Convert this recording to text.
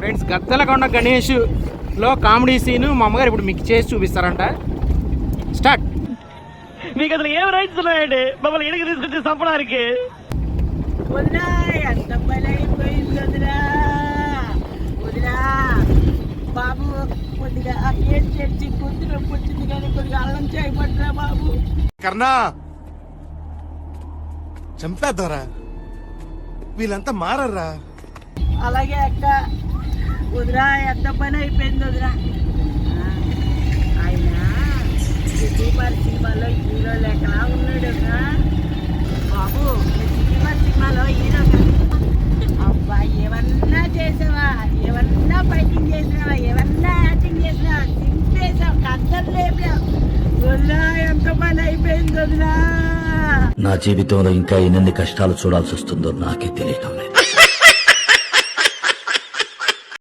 Friends Gaddalakonda Ganesh లో comedy scene మా అమ్మగారు ఇప్పుడు మీకు చేసి చూపిస్తారంట. స్టార్ట్. మీకు అసలు ఏం రైట్స్ ఉన్నాయండి మమ్మల్ని ఎడికి తీసుకొచ్చి చంపడానికి? వదినా ఎంత పని అయిపోయింది వదినా. వదినా బాబు కొద్దిగా ఏం తెచ్చి పొద్దున పుట్టింది కానీ కొద్దిగా అల్లం చేయబడ్డా బాబు. కర్ణా చంపేద్దారా, వీళ్ళంతా మారరా. అలాగే అక్క. వదినా ఎంత పని అయిపోయింది వదినా. ఆయన సిటీమార్ సినిమాలో హీరో లెక్కలా ఉన్నాడు బాబు. సిటీమార్ సినిమాలో హీరో అబ్బా ఏమన్నా చేసావా, ఏమన్నా ఫైటింగ్ చేసినావా, ఏమన్నా యాక్టింగ్ చేసినావా, చింపేసావు, కద్దరు లేపావు. వదినా ఎంత పని అయిపోయింది వదినా. నా జీవితంలో ఇంకా ఎన్ని కష్టాలు చూడాల్సి వస్తుందో నాకే తెలియటం లేదు.